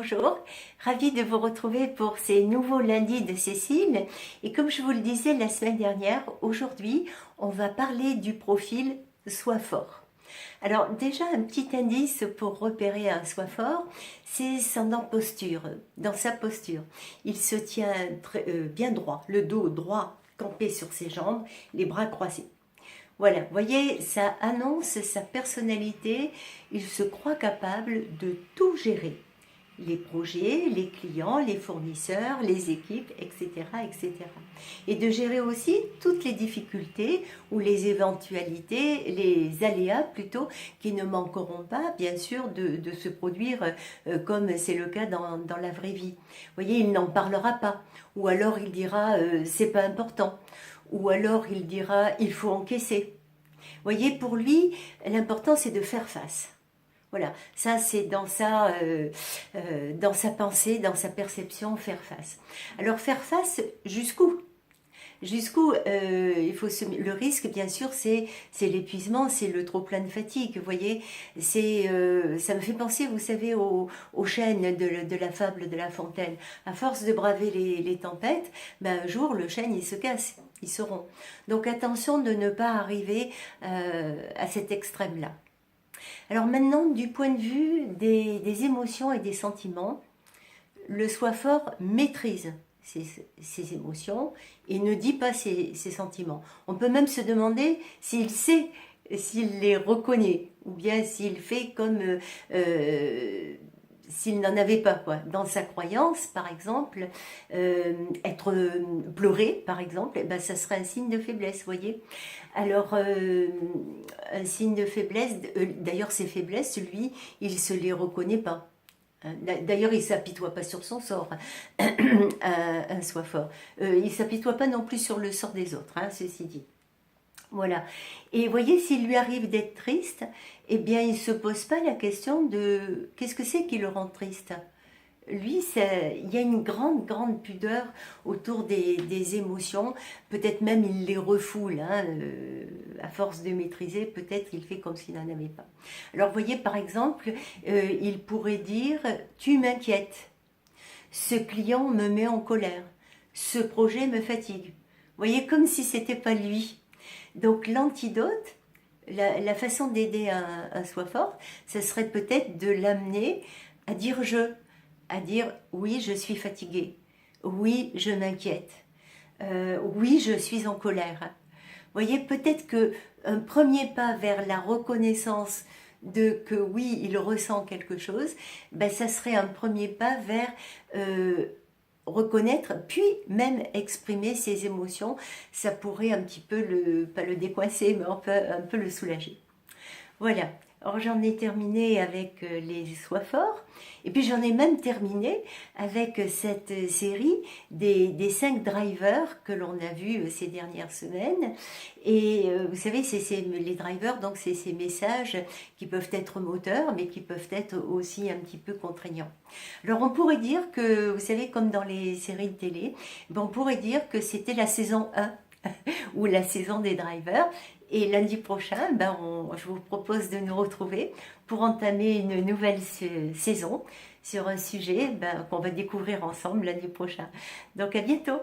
bonjour, ravie de vous retrouver pour ces nouveaux lundis de Cécile. Et comme je vous le disais la semaine dernière, aujourd'hui, on va parler du profil Sois fort. Alors déjà, un petit indice pour repérer un Sois fort, c'est dans sa posture. Il se tient bien droit, le dos droit, campé sur ses jambes, les bras croisés. Voilà, vous voyez, ça annonce sa personnalité, il se croit capable de tout gérer. Les projets, les clients, les fournisseurs, les équipes, etc., etc. Et de gérer aussi toutes les difficultés ou les éventualités, les aléas plutôt, qui ne manqueront pas, bien sûr, de se produire comme c'est le cas dans la vraie vie. Vous voyez, il n'en parlera pas. Ou alors il dira c'est pas important. Ou alors il dira il faut encaisser. Vous voyez, pour lui, l'important c'est de faire face. Voilà, ça c'est dans sa pensée, dans sa perception, faire face. Alors faire face jusqu'où? Le risque, bien sûr, c'est l'épuisement, c'est le trop plein de fatigue. Vous voyez, ça me fait penser, vous savez, aux chênes de la fable de La Fontaine. À force de braver les tempêtes, ben, un jour le chêne il se casse, ils seront. Donc attention de ne pas arriver à cet extrême-là. Alors maintenant, du point de vue des émotions et des sentiments, le Sois fort maîtrise ses émotions et ne dit pas ses sentiments. On peut même se demander s'il sait, s'il les reconnaît, ou bien s'il fait comme s'il n'en avait pas, quoi. Dans sa croyance, par exemple, être pleuré, par exemple, eh ben, ça serait un signe de faiblesse, vous voyez. Alors, un signe de faiblesse, d'ailleurs, ces faiblesses, lui, il ne se les reconnaît pas. D'ailleurs, il ne s'apitoie pas sur son sort, un Sois fort. Il ne s'apitoie pas non plus sur le sort des autres, hein, ceci dit. Voilà. Et vous voyez, s'il lui arrive d'être triste, eh bien, il ne se pose pas la question de qu'est-ce que c'est qui le rend triste. Lui, il y a une grande, grande pudeur autour des émotions. Peut-être même il les refoule. Hein, à force de maîtriser, peut-être il fait comme s'il n'en avait pas. Alors, vous voyez, par exemple, il pourrait dire « Tu m'inquiètes. Ce client me met en colère. Ce projet me fatigue. » Vous voyez, comme si c'était pas lui. Donc, l'antidote, la façon d'aider un Sois fort, ce serait peut-être de l'amener à dire « je ». À dire oui, je suis fatiguée, oui, je m'inquiète, oui, je suis en colère. Vous voyez, peut-être qu'un premier pas vers la reconnaissance de que oui, il ressent quelque chose, ben, ça serait un premier pas vers reconnaître, puis même exprimer ses émotions. Ça pourrait un petit peu, pas le décoincer, mais un peu le soulager. Voilà. Alors j'en ai terminé avec les Sois forts, et puis j'en ai même terminé avec cette série des 5 drivers que l'on a vus ces dernières semaines. Et vous savez, les drivers, donc c'est ces messages qui peuvent être moteurs, mais qui peuvent être aussi un petit peu contraignants. Alors on pourrait dire que, vous savez, comme dans les séries de télé, on pourrait dire que c'était la saison 1 ou la saison des drivers. Et lundi prochain, je vous propose de nous retrouver pour entamer une nouvelle saison sur un sujet qu'on va découvrir ensemble lundi prochain. Donc à bientôt!